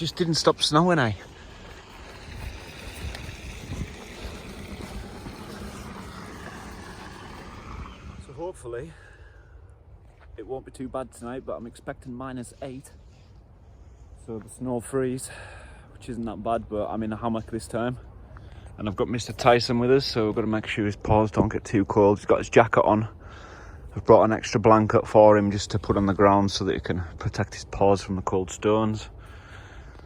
just didn't stop snowing, eh? So hopefully it won't be too bad tonight, but I'm expecting -8. So the snow freeze, which isn't that bad, but I'm in a hammock this time. And I've got Mr. Tyson with us, so we've got to make sure his paws don't get too cold. He's got his jacket on. I've brought an extra blanket for him just to put on the ground so that he can protect his paws from the cold stones.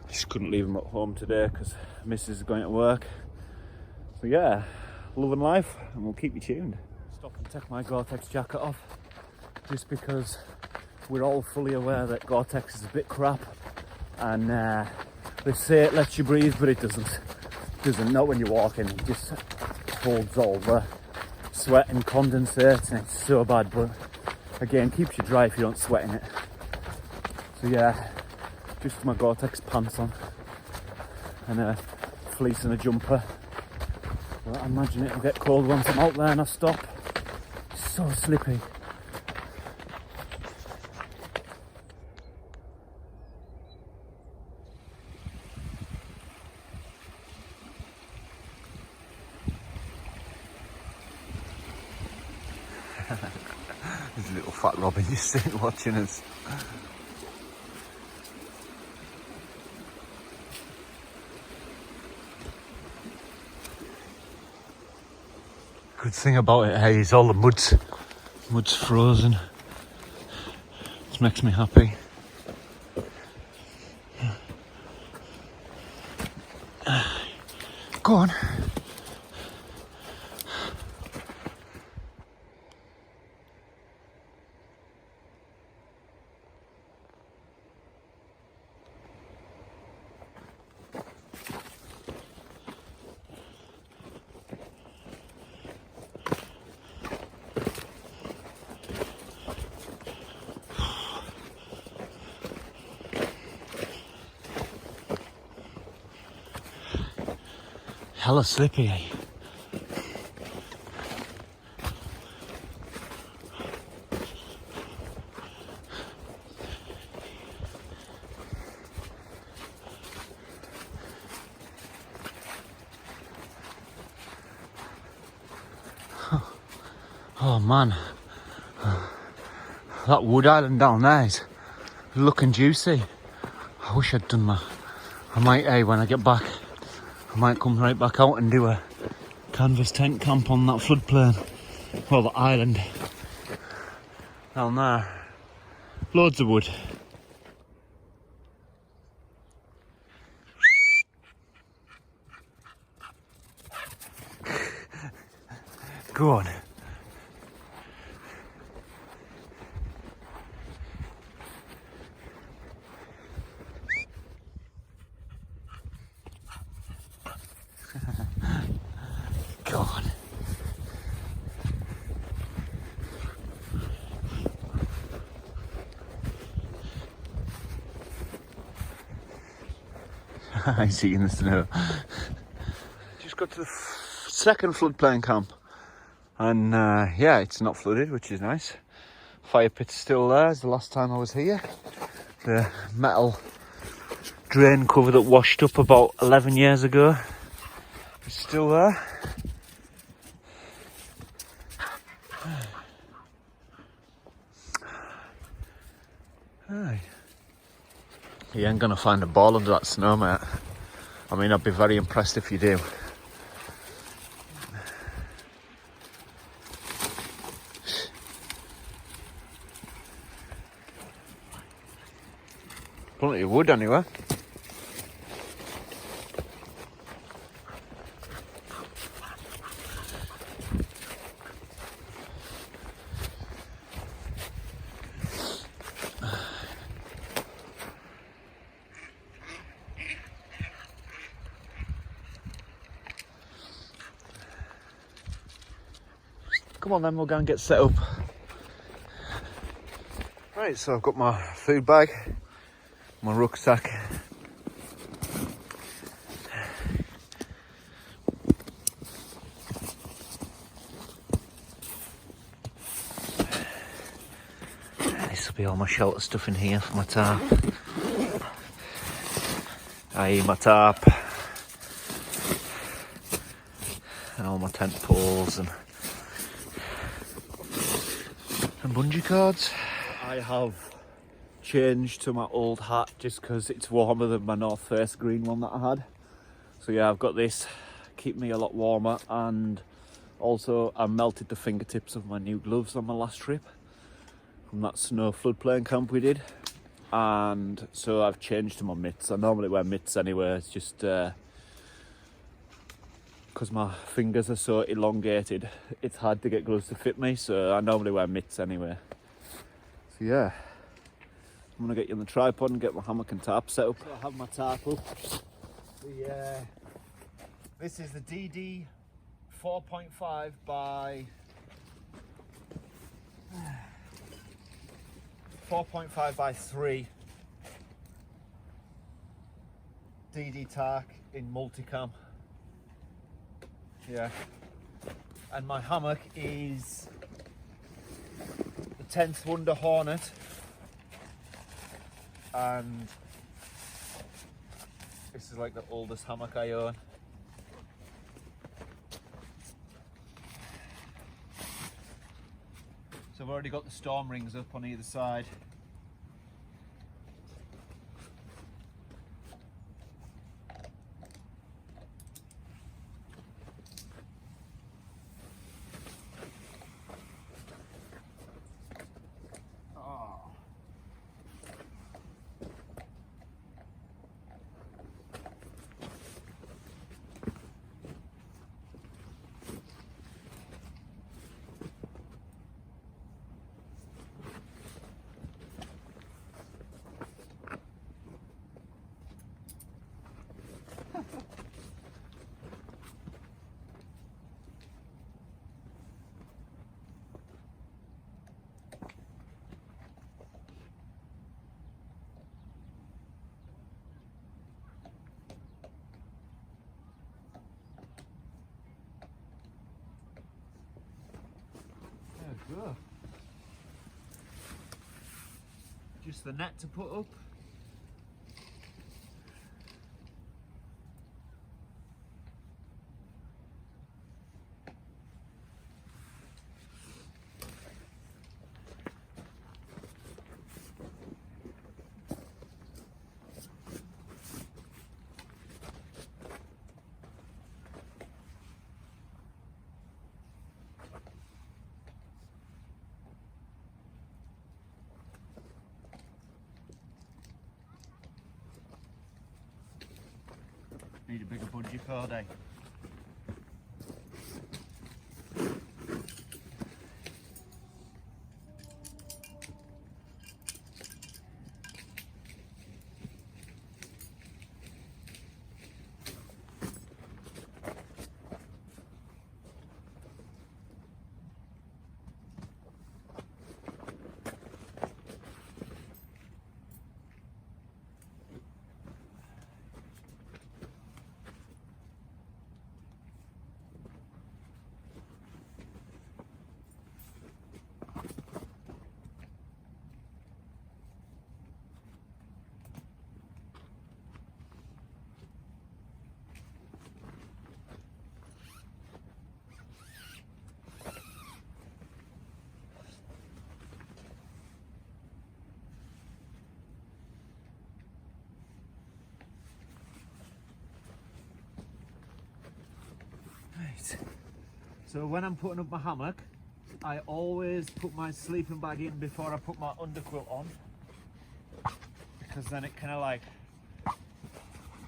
Just couldn't leave him at home today because Mrs. is going to work. So yeah, loving life, and we'll keep you tuned. Stop and take my Gore-Tex jacket off, just because we're all fully aware that Gore-Tex is a bit crap, and they say it lets you breathe, but it doesn't. Not when you're walking. It just holds all the sweat and condensates, and it's so bad. But again, keeps you dry if you don't sweat in it. So yeah, just my Gore-Tex pants on and a fleece and a jumper. But I imagine it'll get cold once I'm out there and I stop. It's so slippy. There's a little fat Robin just sitting watching us. Good thing about it, hey, is all the mud's frozen. This makes me happy. Go on. Hella slippy, eh? Oh man, that wood island down there is looking juicy. I wish I'd done my, I might, when I get back, I might come right back out and do a canvas tent camp on that floodplain. Well, the island down there. Loads of wood. Go on. Go on. I see in the snow. Just got to the second floodplain camp, and yeah, it's not flooded, which is nice. Fire pit's still there as the last time I was here. The metal drain cover that washed up about 11 years ago is still there. Aye. You ain't gonna find a ball under that snow, mate. I mean, I'd be very impressed if you do. Plenty of wood anyway. Come on then, we'll go and get set up. Right, so I've got my food bag, my rucksack. This will be all my shelter stuff in here for my tarp. i.e. my tarp and all my tent poles and bungee cords. I have changed to my old hat just because it's warmer than my North Face green one that I had. So yeah, I've got this, keep me a lot warmer, and also I melted the fingertips of my new gloves on my last trip from that snow floodplain camp we did. And so I've changed to my mitts. I normally wear mitts anyway, it's just because my fingers are so elongated, it's hard to get gloves to fit me, so I normally wear mitts anyway. So yeah, I'm gonna get you on the tripod and get my hammock and tarp set up. So I have my tarp up. This is the DD 4.5 by 4.5 by 3 DD tarp in multicam. Yeah, and my hammock is the 10th Wonder Hornet, and this is like the oldest hammock I own. So I've already got the storm rings up on either side. Go. Just the net to put up. Need a bigger bungee cord, eh? Right. So when I'm putting up my hammock, I always put my sleeping bag in before I put my underquilt on, because then it kind of like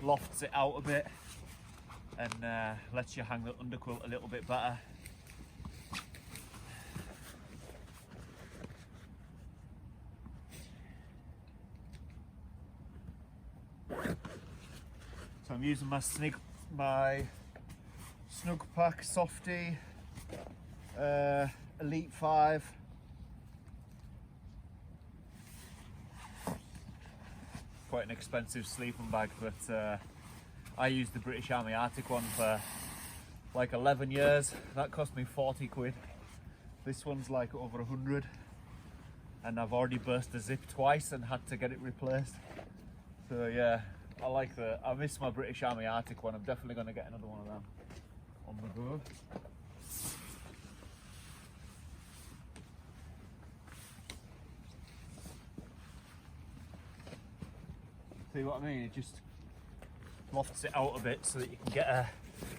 lofts it out a bit and lets you hang the underquilt a little bit better. So I'm using my Snug Pack Softy Elite 5. Quite an expensive sleeping bag, but I used the British Army Arctic one for like 11 years. That cost me 40 quid. This one's like over 100, and I've already burst the zip twice and had to get it replaced. So yeah, I miss my British Army Arctic one. I'm definitely going to get another one of them on the go. See what I mean? It just lofts it out a bit so that you can get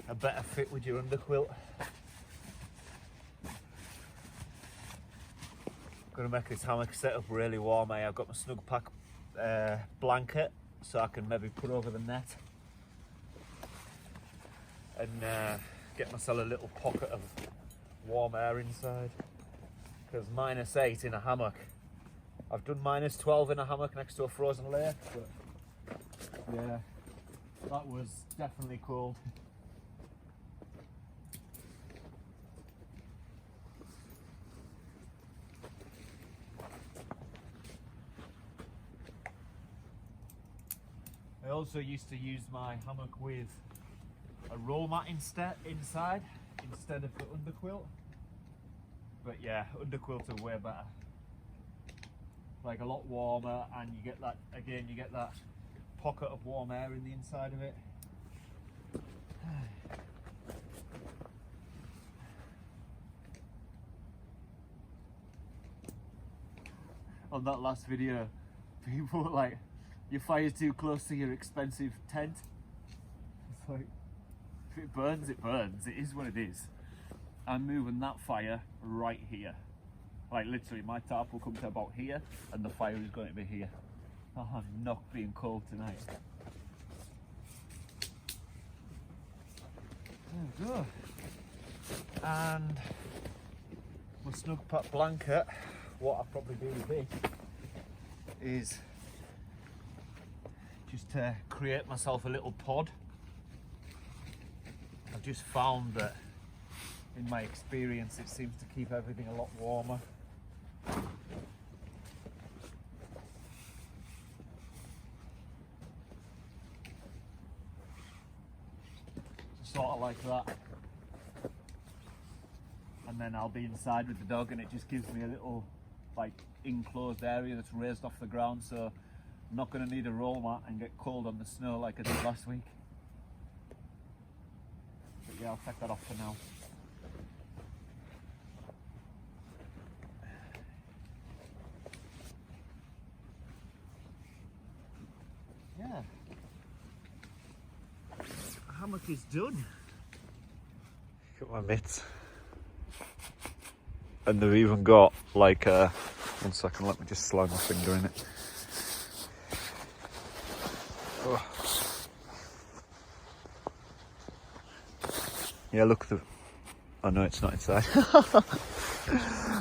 a better fit with your underquilt. Gonna make this hammock setup really warm. I've got my snug pack blanket so I can maybe put over the net and get myself a little pocket of warm air inside. Because -8 in a hammock. I've done -12 in a hammock next to a frozen lake, but yeah, that was definitely cold. I also used to use my hammock with a roll mat inside instead of the underquilt. But yeah, underquilts are way better. Like a lot warmer, and you get that, again, you get that pocket of warm air in the inside of it. On that last video, people were like, your fire's too close to your expensive tent. It's like, if it burns, it burns. It is what it is. I'm moving that fire right here. Like literally, my tarp will come to about here, and the fire is going to be here. Oh, I'm not being cold tonight. There we go. And my snug pack blanket, what I'll probably do with it is just to create myself a little pod. I've just found that in my experience it seems to keep everything a lot warmer. Sort of like that. And then I'll be inside with the dog, and it just gives me a little like enclosed area that's raised off the ground, so I'm not going to need a roll mat and get cold on the snow like I did last week. But yeah, I'll take that off for now. Yeah. The hammock is done. Got my mitts. And they've even got like a, 1 second, let me just slide my finger in it. Oh. Yeah, look, I know it's not inside. I'd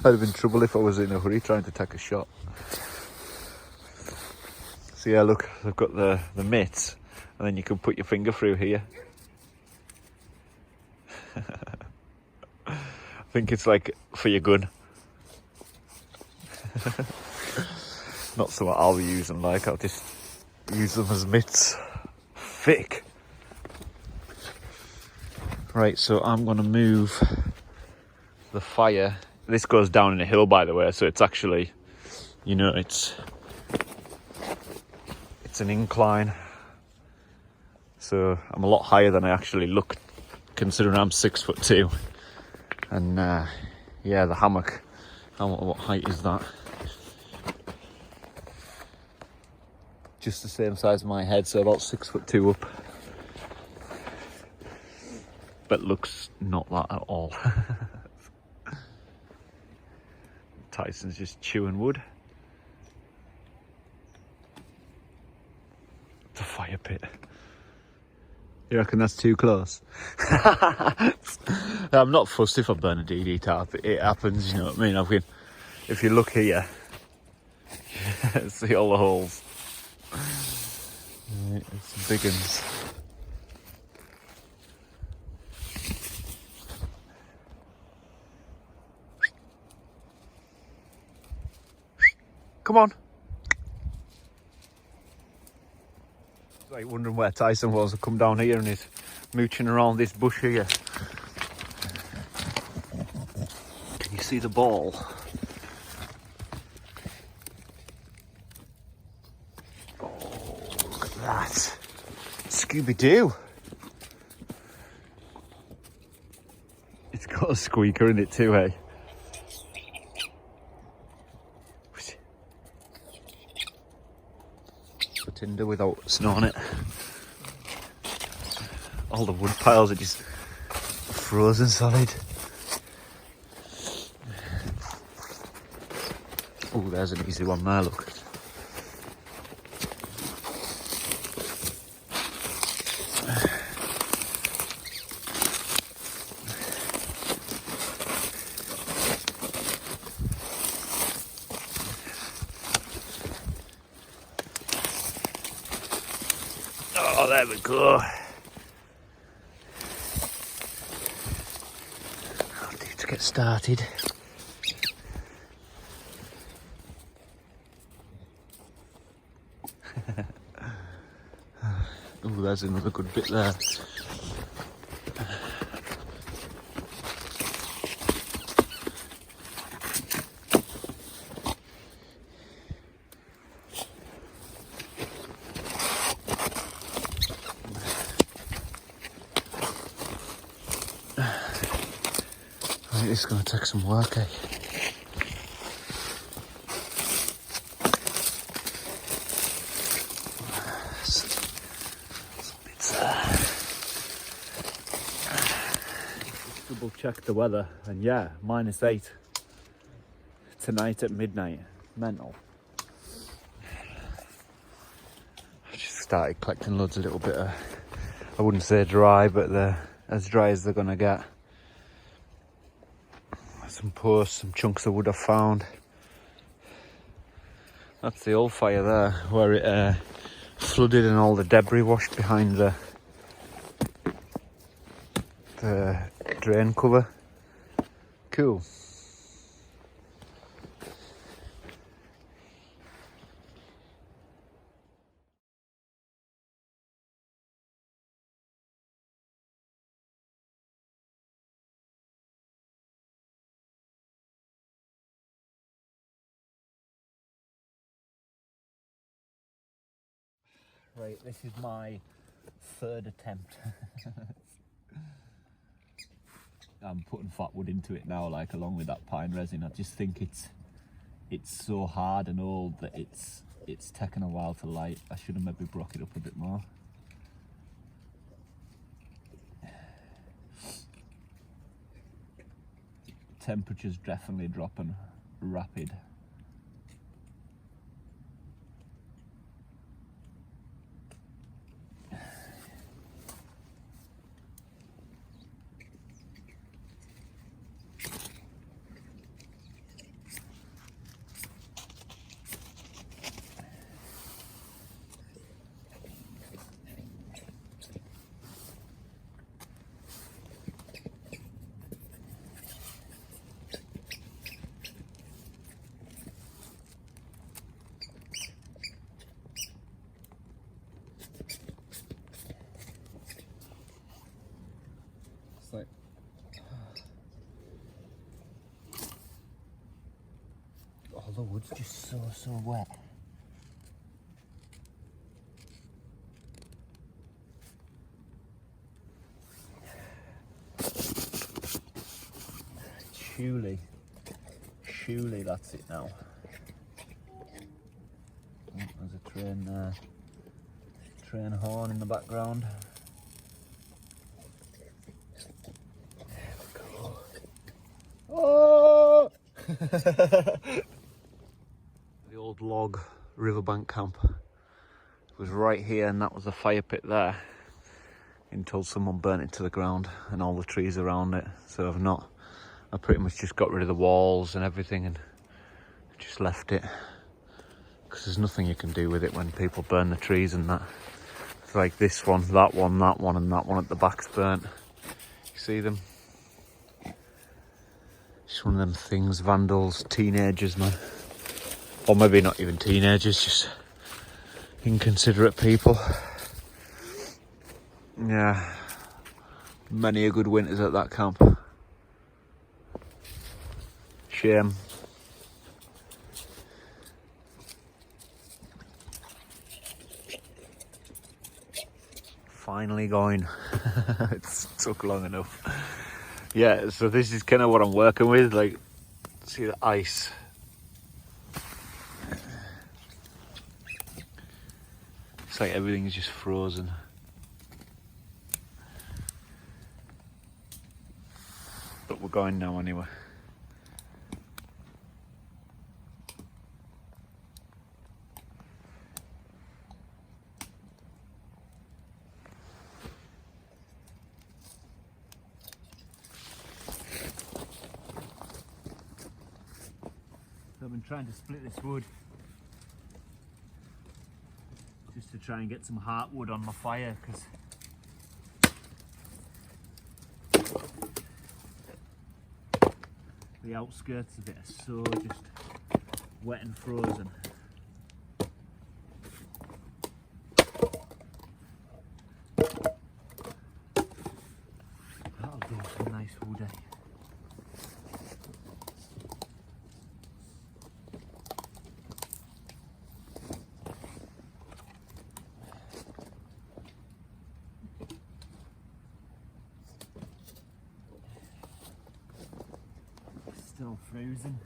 have been in trouble if I was in a hurry trying to take a shot. So yeah, look, they've got the mitts, and then you can put your finger through here. I think it's like for your gun. Not something I'll be using, like I'll just use them as mitts. Thick. Right, so I'm going to move the fire. This goes down in a hill, by the way, so it's actually, you know, it's an incline. So I'm a lot higher than I actually look, considering I'm 6'2". And yeah, the hammock, what height is that? Just the same size as my head, so about 6'2" up. But looks not that at all. Tyson's just chewing wood. The fire pit. You reckon that's too close? I'm not fussed if I burn a DD tarp. It happens, you know what I mean? If you look here, see all the holes. Right, it's big ones. Come on. Like wondering where Tyson was. I come down here and he's mooching around this bush here. Can you see the ball? Oh, look at that. Scooby-Doo. It's got a squeaker in it too, eh? The tinder without snow on it. All the wood piles are just frozen solid. Oh, there's an easy one there, look. Oh, there we go. I'll need to get started. Oh, there's another good bit there. Right, this is going to take some work, eh? Double check the weather, and yeah, -8 tonight at midnight. Mental. I just started collecting loads a little bit of, I wouldn't say dry, but they're as dry as they're gonna get. Some posts, some chunks of wood I found. That's the old fire there, where it flooded and all the debris washed behind the drain cover. Cool. Right, this is my third attempt. I'm putting fat wood into it now, like along with that pine resin. I just think it's so hard and old that it's taken a while to light. I should have maybe broke it up a bit more. Temperature's definitely dropping rapid. It's like, all the wood's just so wet. Surely that's it now. Oh, there's a train there. Train horn in the background. There we go. Oh! The old log riverbank camp was right here, and that was the fire pit there until someone burnt it to the ground and all the trees around it. So I pretty much just got rid of the walls and everything and just left it, because there's nothing you can do with it when people burn the trees and that. It's like this one, that one, and that one at the back's burnt. You see them? It's one of them things, vandals, teenagers, man. Or maybe not even teenagers, just inconsiderate people. Yeah, many a good winters at that camp. Shame. finally going. It's took long enough. Yeah, so this is kind of what I'm working with. Like, see the ice. It's like everything's just frozen. But we're going now anyway. I've been trying to split this wood just to try and get some heartwood on my fire, because the outskirts of it are so just wet and frozen. That'll do some nice wood, eh? Still frozen.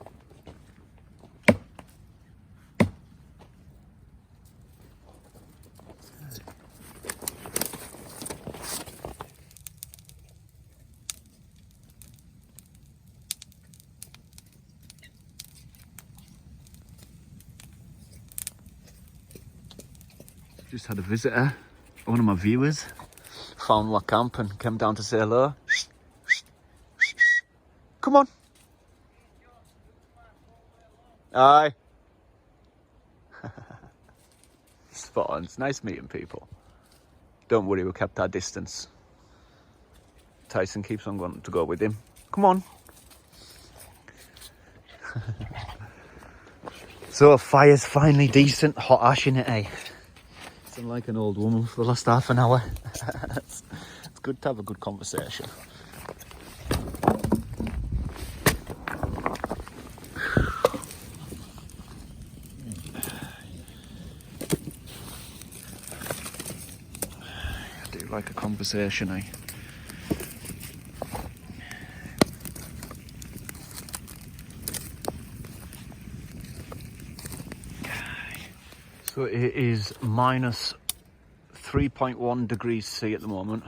Just had a visitor, one of my viewers, found my camp and came down to say hello. Come on. Aye. Spot on. It's nice meeting people. Don't worry, we kept our distance. Tyson keeps on wanting to go with him. Come on. So, fire's finally decent. Hot ash in it, eh? I'm like an old woman for the last half an hour. It's good to have a good conversation. I do like a conversation, eh? So it is minus 3.1 degrees C at the moment.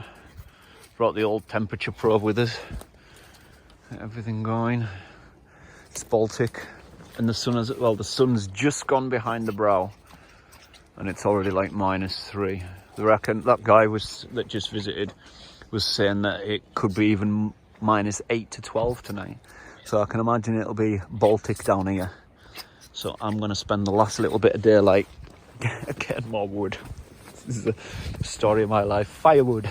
Brought the old temperature probe with us. Everything going. It's Baltic, and the sun has, well, the sun's just gone behind the brow, and it's already like -3. I reckon that guy that just visited was saying that it could be even -8 to 12 tonight. So I can imagine it'll be Baltic down here. So I'm gonna spend the last little bit of daylight getting more wood. This is the story of my life. Firewood.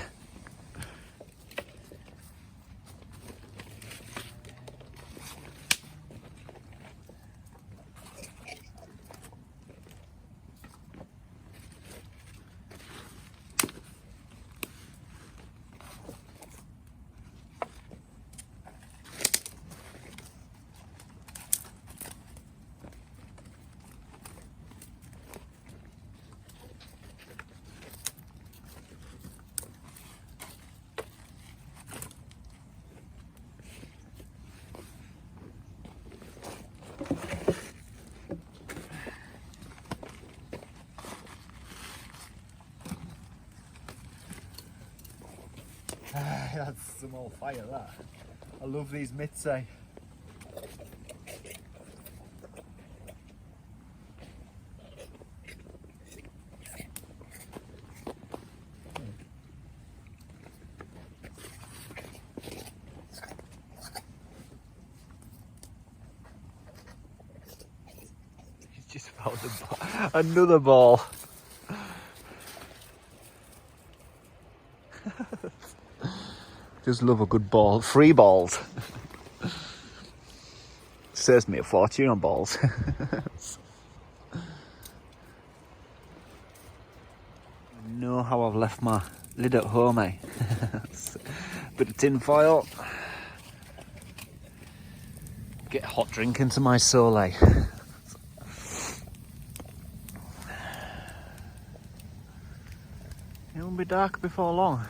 That's some old fire, that. I love these mitts, eh? He's just found another ball. Just love a good ball. Free balls. Saves me a fortune on balls. I know how I've left my lid at home, eh? Bit of tin foil. Get a hot drink into my soul, eh? Gonna be dark before long.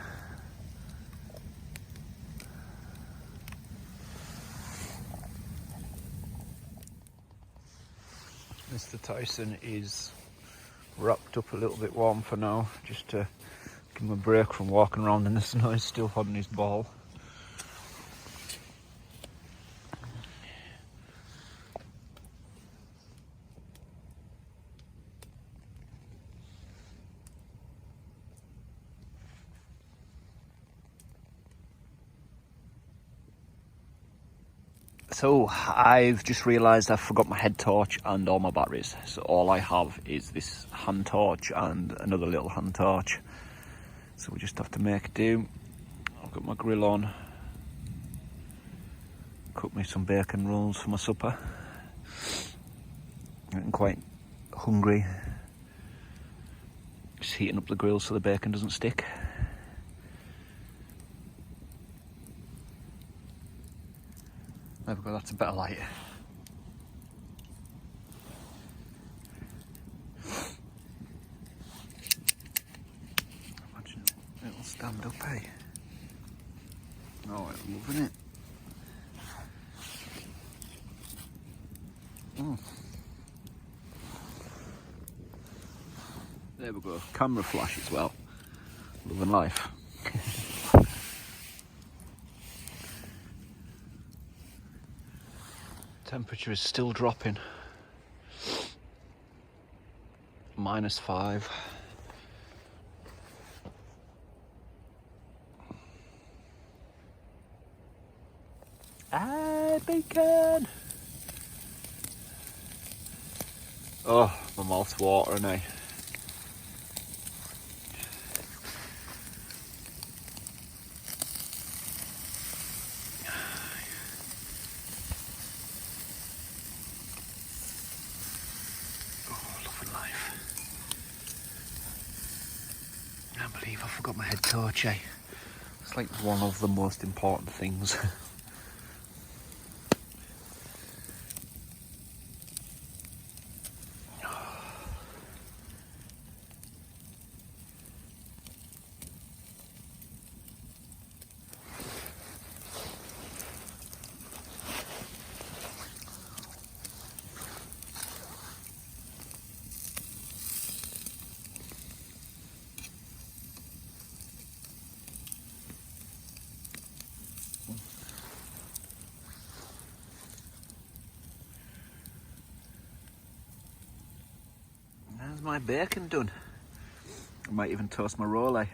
Mr. Tyson is wrapped up a little bit warm for now, just to give him a break from walking around in the snow. He's still holding his ball. So I've just realised I've forgot my head torch and all my batteries. So all I have is this hand torch and another little hand torch. So we just have to make do. I've got my grill on. Cook me some bacon rolls for my supper. Getting quite hungry. Just heating up the grill so the bacon doesn't stick. There we go, that's a better light. Imagine it'll stand up, eh? Oh, I'm loving it. There we go, camera flash as well. Loving life. Temperature is still dropping. -5. Ah, bacon! Oh, my mouth's watering, eh? I can't believe I forgot my head torch, eh? It's like one of the most important things. There's my bacon done. I might even toast my roll, eh?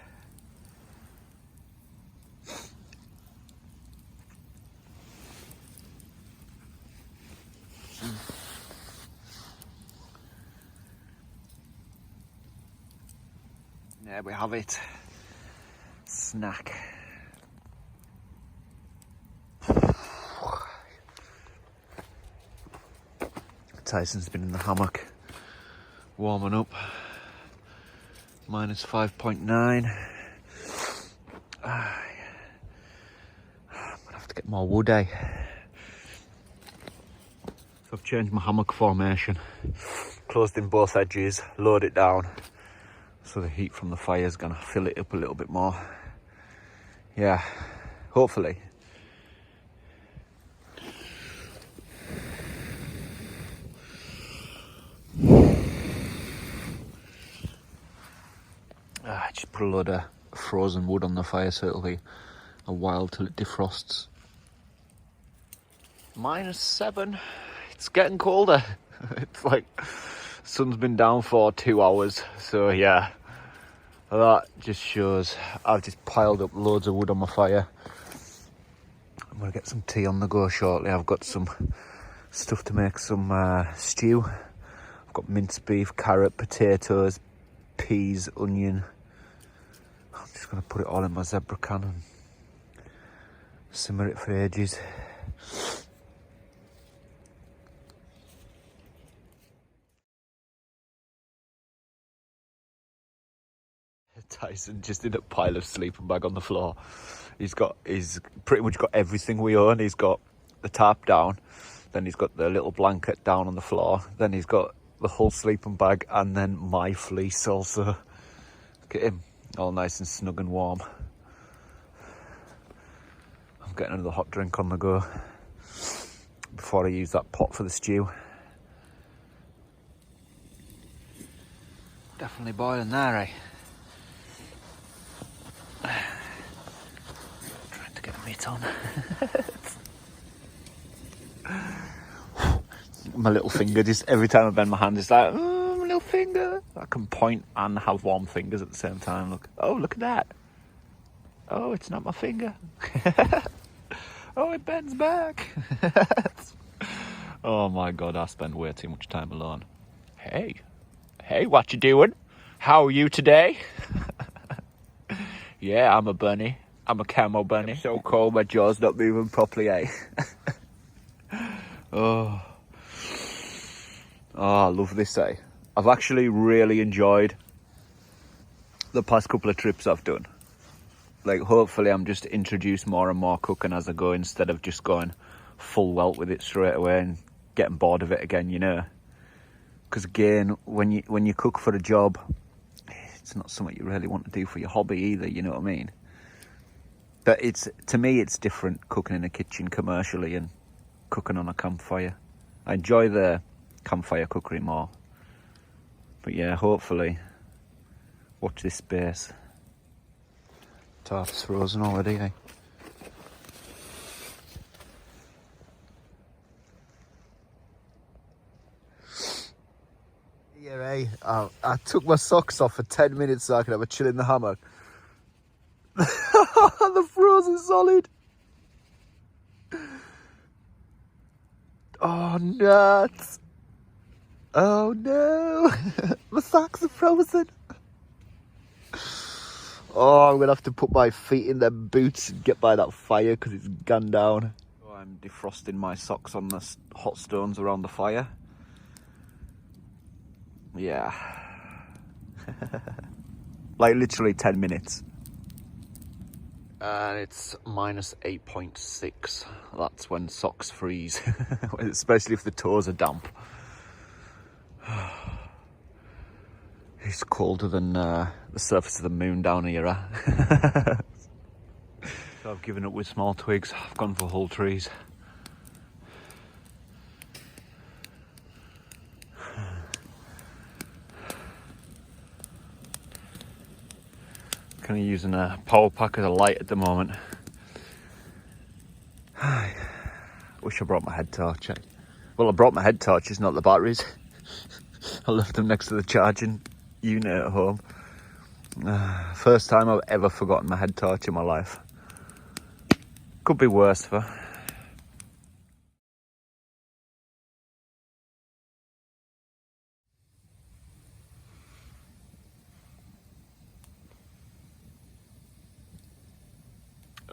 There we have it. Snack. Tyson's been in the hammock, warming up. -5.9. I'm gonna have to get more wood, eh? So I've changed my hammock formation, closed in both edges, lowered it down, so the heat from the fire is gonna fill it up a little bit more. Yeah, hopefully. I just put a load of frozen wood on the fire so it'll be a while till it defrosts. -7. It's getting colder. It's like sun's been down for 2 hours. So yeah, that just shows I've just piled up loads of wood on my fire. I'm gonna get some tea on the go shortly. I've got some stuff to make some stew. I've got minced beef, carrot, potatoes, peas, onion. I'm just going to put it all in my zebra can and simmer it for ages. Tyson just in a pile of sleeping bag on the floor. He's pretty much got everything we own. He's got the tarp down, then he's got the little blanket down on the floor, then he's got the whole sleeping bag, and then my fleece also. Look at him. All nice and snug and warm. I'm getting another hot drink on the go before I use that pot for the stew. Definitely boiling there, eh? Trying to get a mitt on. My little finger, just every time I bend my hand, it's like, oh, my little finger. I can point and have warm fingers at the same time. Look, oh, look at that. Oh, it's not my finger. Oh, it bends back. Oh my God, I spend way too much time alone. Hey, what you doing? How are you today? Yeah, I'm a bunny. I'm a camo bunny. So cold, my jaw's not moving properly, eh? Oh, I love this, eh? I've actually really enjoyed the past couple of trips I've done. Like, hopefully I'm just introduced more and more cooking as I go, instead of just going full welt with it straight away and getting bored of it again, you know. Because again, when you cook for a job, it's not something you really want to do for your hobby either, you know what I mean? But to me it's different cooking in a kitchen commercially and cooking on a campfire. I enjoy the campfire cookery more. But yeah, hopefully, watch this space. Tart's frozen already, eh? Yeah, eh? I took my socks off for 10 minutes so I could have a chill in the hammock. The frozen solid. Oh, nuts. Oh, no. My socks are frozen. Oh, I'm going to have to put my feet in them boots and get by that fire because it's gone down. Oh, I'm defrosting my socks on the hot stones around the fire. Yeah. Like literally 10 minutes. And it's minus 8.6. That's when socks freeze, especially if the toes are damp. It's colder than the surface of the moon down here. Huh? So I've given up with small twigs. I've gone for whole trees. Kind of using a power pack as a light at the moment. Wish I brought my head torch. Well, I brought my head torches, not the batteries. I left them next to the charging unit at home. First time I've ever forgotten my head torch in my life. Could be worse for.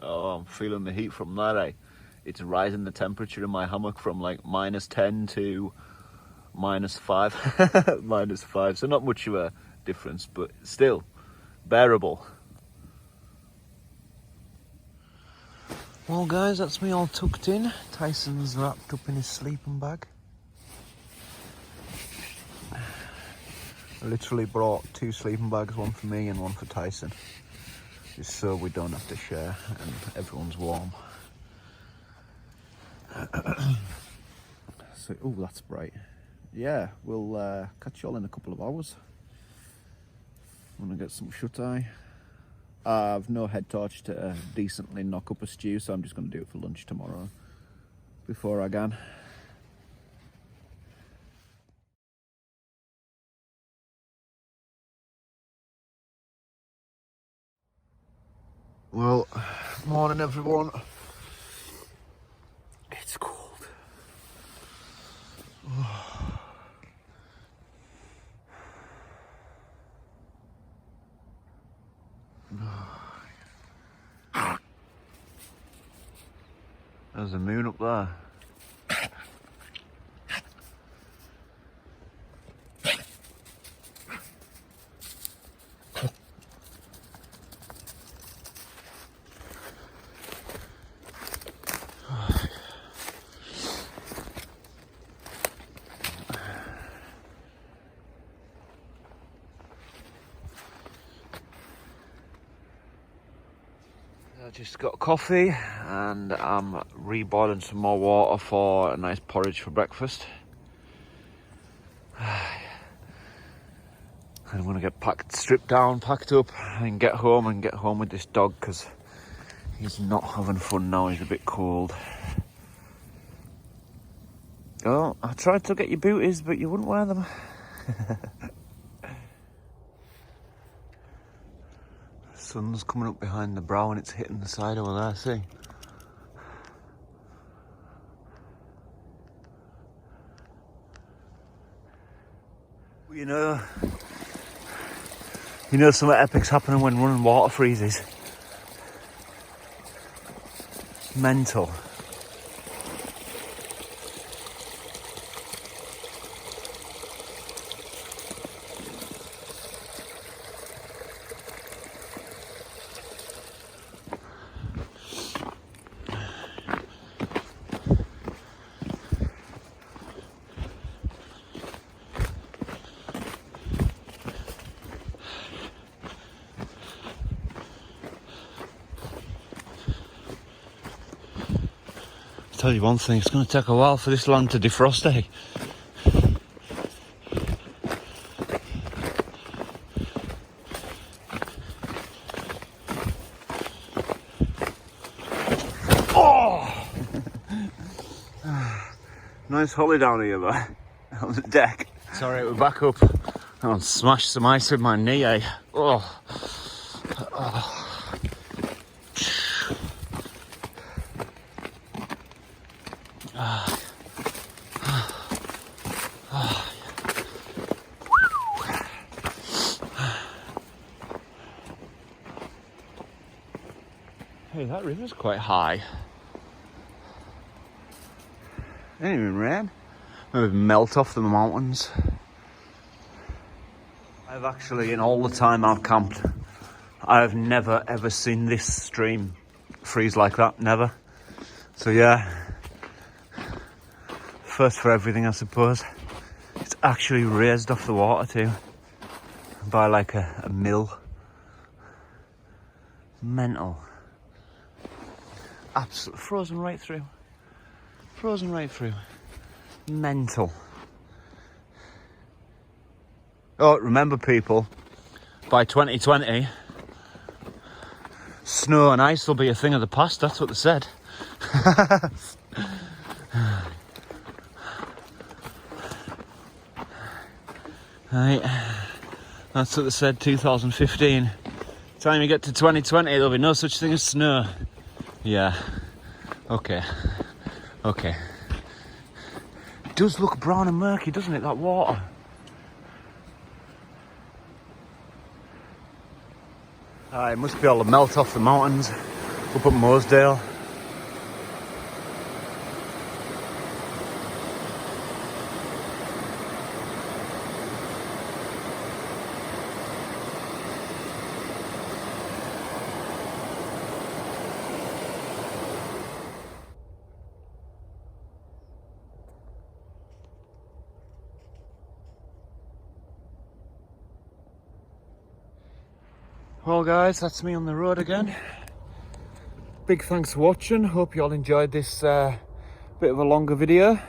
Oh, I'm feeling the heat from that, eh? It's rising the temperature in my hammock from like minus 10 to minus 5. Minus 5, so not much of a difference, but still bearable. Well guys, that's me all tucked in. Tyson's wrapped up in his sleeping bag. I literally brought 2 sleeping bags, one for me and one for Tyson, just so we don't have to share and everyone's warm. So, oh, that's bright. Yeah, we'll catch you all in a couple of hours. I'm gonna get some shut-eye. I've no head torch to decently knock up a stew, so I'm just gonna do it for lunch tomorrow before I can. Well, morning everyone. It's cold. There's a moon up there. I just got coffee and I'm reboiling some more water for a nice porridge for breakfast. I'm gonna get stripped down, packed up and get home with this dog because he's not having fun now, he's a bit cold. Oh, I tried to get your booties but you wouldn't wear them. Sun's coming up behind the brow and it's hitting the side over there, see? You know some epic's happening when running water freezes. Mental. Tell you one thing, it's going to take a while for this land to defrost, eh? Oh! Nice holly down here, but on the deck. Sorry, we're back up. I smashed some ice with my knee, eh? Oh. Oh. Hey, that river's quite high. Ain't even rain. Maybe melt off the mountains. I've actually, in all the time I've camped, I've never ever seen this stream freeze like that, never. So yeah, first for everything I suppose. It's actually raised off the water too, by like a mill. Mental. Absolutely frozen right through. Frozen right through. Mental. Oh, remember people, by 2020, snow and ice will be a thing of the past, that's what they said. Right, that's what they said, 2015. Time you get to 2020, there'll be no such thing as snow. Yeah, okay. It does look brown and murky, doesn't it, that water? It must be all the melt off the mountains up at Mosedale. Well guys, that's me on the road again. Big thanks for watching. Hope you all enjoyed this bit of a longer video.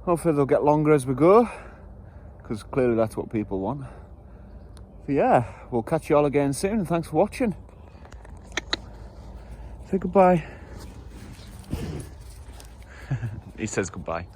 Hopefully they'll get longer as we go, because clearly that's what people want. So yeah, we'll catch you all again soon, and thanks for watching. Say goodbye. He says goodbye.